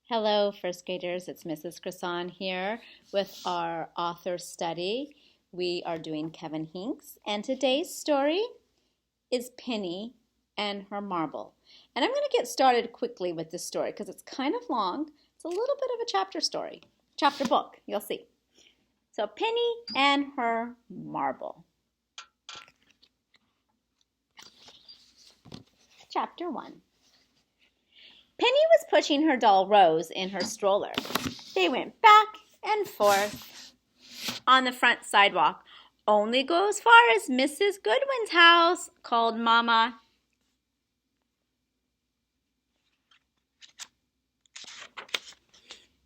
Hello, first graders. It's Mrs. Croissant here with our author study. We are doing Kevin Henkes, and today's story is Penny and her marble. And I'm going to get started quickly with this story because it's kind of long. It's a little bit of a chapter story, chapter book, you'll see. So Penny and her marble. Chapter 1. Penny was pushing her doll Rose in her stroller. They went back and forth on the front sidewalk. Only go as far as Mrs. Goodwin's house, called Mama.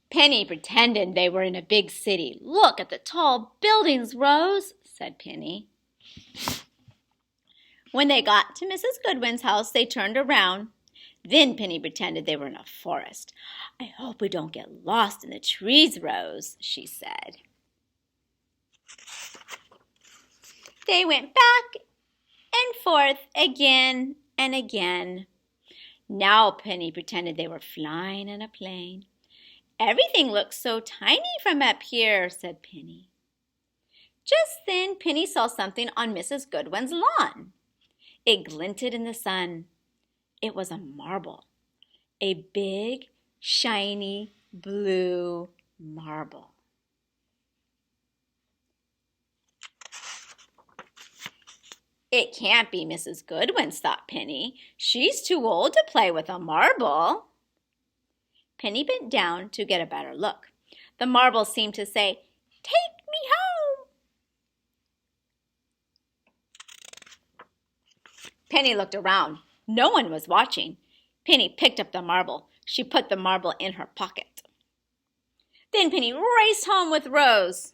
Penny pretended they were in a big city. Look at the tall buildings, Rose, said Penny. When they got to Mrs. Goodwin's house, they turned around. Then Penny pretended they were in a forest. I hope we don't get lost in the trees, Rose, she said. They went back and forth again and again. Now Penny pretended they were flying in a plane. Everything looks so tiny from up here, said Penny. Just then Penny saw something on Mrs. Goodwin's lawn. It glinted in the sun. It was a marble, a big, shiny, blue marble. It can't be Mrs. Goodwin's, thought Penny. She's too old to play with a marble. Penny bent down to get a better look. The marble seemed to say, "Take me home." Penny looked around. No one was watching. Penny picked up the marble. She put the marble in her pocket. Then Penny raced home with Rose.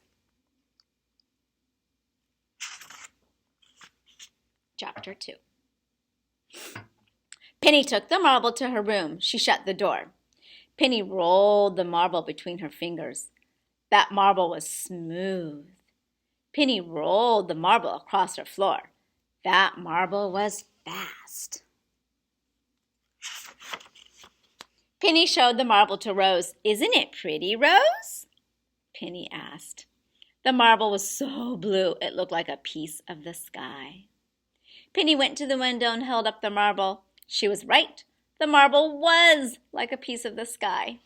Chapter 2. Penny took the marble to her room. She shut the door. Penny rolled the marble between her fingers. That marble was smooth. Penny rolled the marble across her floor. That marble was fast. Penny showed the marble to Rose. Isn't it pretty, Rose? Penny asked. The marble was so blue it looked like a piece of the sky. Penny went to the window and held up the marble. She was right. The marble was like a piece of the sky.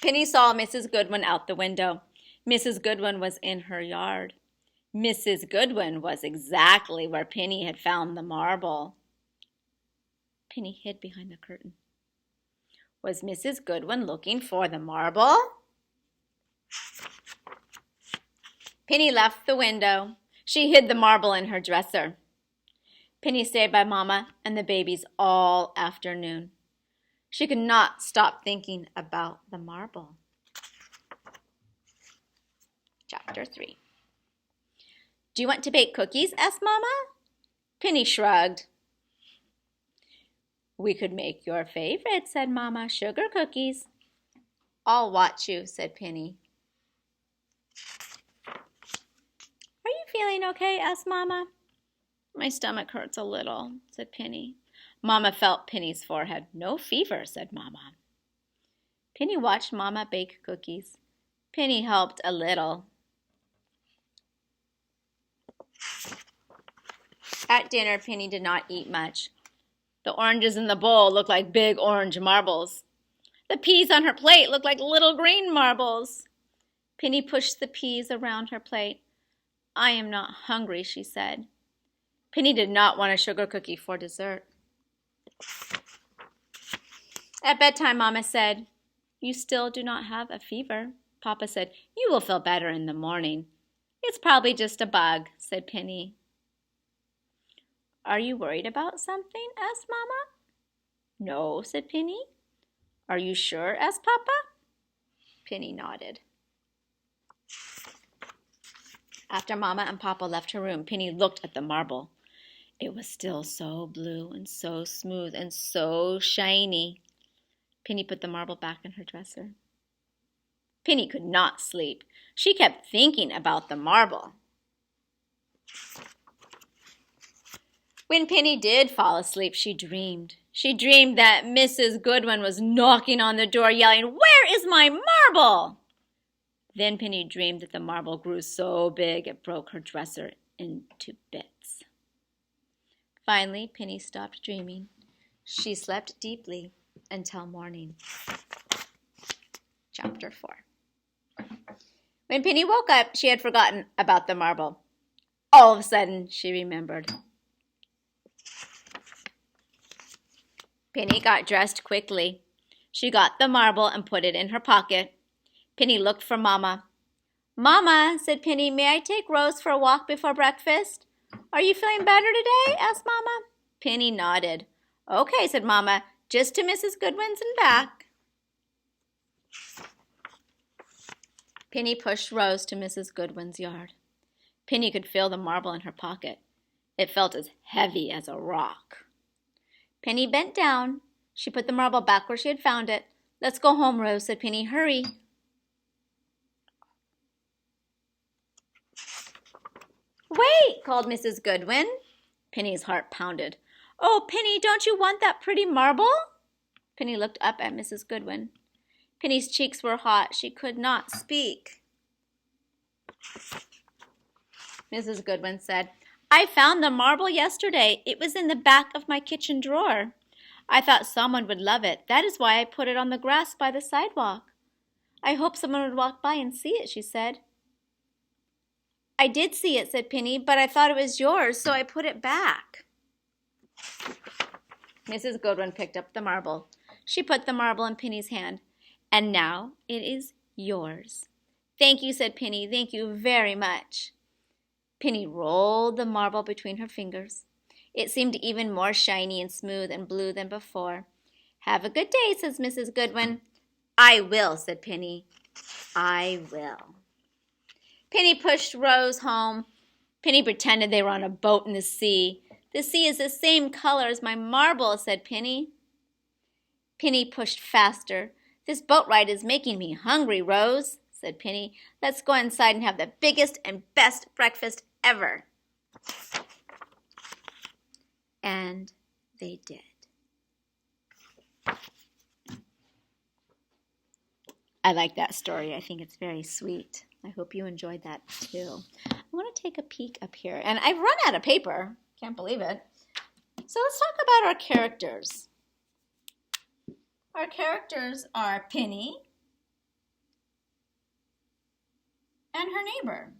Penny saw Mrs. Goodwin out the window. Mrs. Goodwin was in her yard. Mrs. Goodwin was exactly where Penny had found the marble. Penny hid behind the curtain. Was Mrs. Goodwin looking for the marble? Penny left the window. She hid the marble in her dresser. Penny stayed by Mama and the babies all afternoon. She could not stop thinking about the marble. Chapter 3. Do you want to bake cookies? Asked Mama. Penny shrugged. We could make your favorite, said Mama, sugar cookies. I'll watch you, said Penny. Are you feeling okay? Asked Mama. My stomach hurts a little, said Penny. Mama felt Penny's forehead. No fever, said Mama. Penny watched Mama bake cookies. Penny helped a little. At dinner, Penny did not eat much. The oranges in the bowl looked like big orange marbles. The peas on her plate looked like little green marbles. Penny pushed the peas around her plate. I am not hungry, she said. Penny did not want a sugar cookie for dessert. At bedtime, Mama said, You still do not have a fever. Papa said, You will feel better in the morning. It's probably just a bug, said Penny. Are you worried about something? Asked Mama. No, said Penny. Are you sure? Asked Papa. Penny nodded. After Mama and Papa left her room, Penny looked at the marble. It was still so blue and so smooth and so shiny. Penny put the marble back in her dresser. Penny could not sleep. She kept thinking about the marble. When Penny did fall asleep, she dreamed. She dreamed that Mrs. Goodwin was knocking on the door, yelling, "Where is my marble?" Then Penny dreamed that the marble grew so big it broke her dresser into bits. Finally, Penny stopped dreaming. She slept deeply until morning. Chapter 4. When Penny woke up, she had forgotten about the marble. All of a sudden, she remembered. Penny got dressed quickly. She got the marble and put it in her pocket. Penny looked for Mama. "Mama," said Penny, "may I take Rose for a walk before breakfast?" "Are you feeling better today?" asked Mama. Penny nodded. "Okay," said Mama, "just to Mrs. Goodwin's and back." Penny pushed Rose to Mrs. Goodwin's yard. Penny could feel the marble in her pocket. It felt as heavy as a rock. Penny bent down. She put the marble back where she had found it. "Let's go home, Rose," said Penny. "Hurry." "Wait," called Mrs. Goodwin. Penny's heart pounded. "Oh, Penny, don't you want that pretty marble?" Penny looked up at Mrs. Goodwin. Penny's cheeks were hot. She could not speak. Mrs. Goodwin said, "I found the marble yesterday. It was in the back of my kitchen drawer. I thought someone would love it. That is why I put it on the grass by the sidewalk. I hope someone would walk by and see it," she said. "I did see it," said Penny, "but I thought it was yours, so I put it back." Mrs. Goodwin picked up the marble. She put the marble in Penny's hand. "And now it is yours." "Thank you," said Penny. "Thank you very much." Penny rolled the marble between her fingers. It seemed even more shiny and smooth and blue than before. "Have a good day," says Mrs. Goodwin. "I will," said Penny. "I will." Penny pushed Rose home. Penny pretended they were on a boat in the sea. "The sea is the same color as my marble," said Penny. Penny pushed faster. "This boat ride is making me hungry, Rose," said Penny. "Let's go inside and have the biggest and best breakfast ever." And they did. I like that story. I think it's very sweet. I hope you enjoyed that too. I want to take a peek up here. And I've run out of paper. Can't believe it. So let's talk about our characters. Our characters are Penny and her neighbor.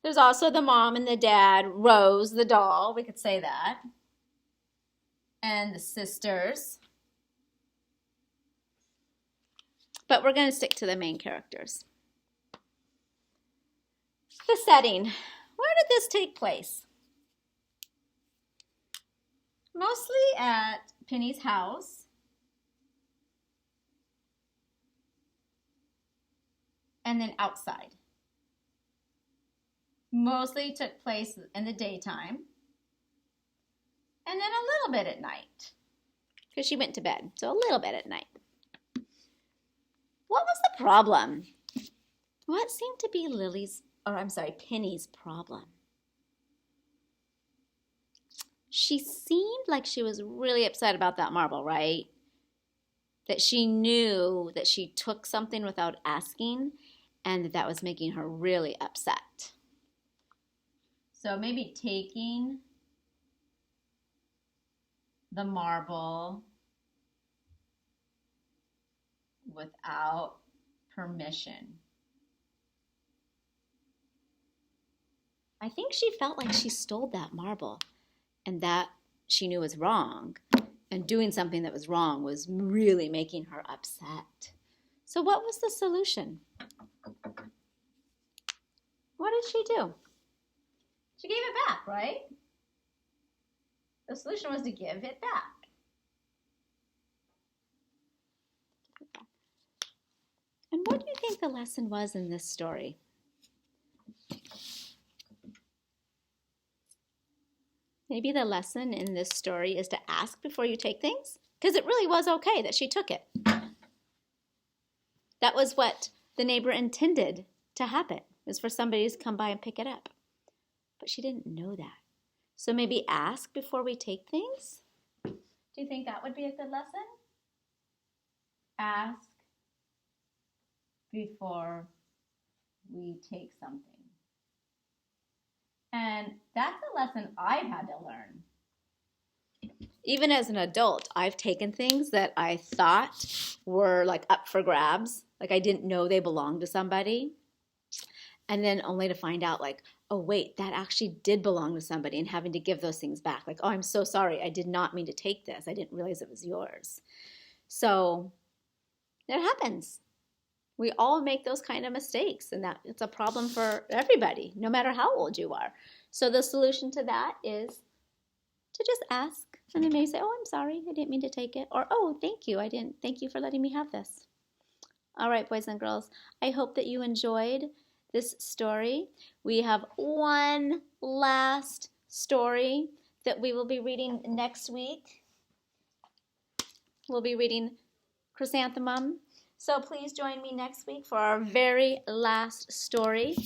There's also the mom and the dad, Rose, the doll, we could say that, and the sisters. But we're going to stick to the main characters. The setting. Where did this take place? Mostly at Penny's house. And then outside. Mostly took place in the daytime. And then a little bit at night. Because she went to bed, so a little bit at night. What was the problem? What seemed to be Penny's problem? She seemed like she was really upset about that marble, right? That she knew that she took something without asking and that was making her really upset. So maybe taking the marble without permission. I think she felt like she stole that marble and that she knew was wrong. And doing something that was wrong was really making her upset. So what was the solution? What did she do? She gave it back, right? The solution was to give it back. And what do you think the lesson was in this story? Maybe the lesson in this story is to ask before you take things, because it really was okay that she took it. That was what the neighbor intended to happen. It was for somebody to come by and pick it up. But she didn't know that. So maybe ask before we take things? Do you think that would be a good lesson? Ask before we take something. And that's a lesson I've had to learn. Even as an adult, I've taken things that I thought were like up for grabs, like I didn't know they belonged to somebody, and then only to find out like, oh wait, that actually did belong to somebody, and having to give those things back. Like, oh, I'm so sorry, I did not mean to take this. I didn't realize it was yours. So that happens. We all make those kind of mistakes, and that it's a problem for everybody, no matter how old you are. So the solution to that is to just ask, and then maybe say, oh, I'm sorry, I didn't mean to take it, or oh, thank you for letting me have this. All right, boys and girls, I hope that you enjoyed this story. We have one last story that we will be reading next week. We'll be reading Chrysanthemum. So please join me next week for our very last story.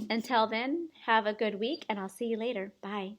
Until then, have a good week, and I'll see you later. Bye.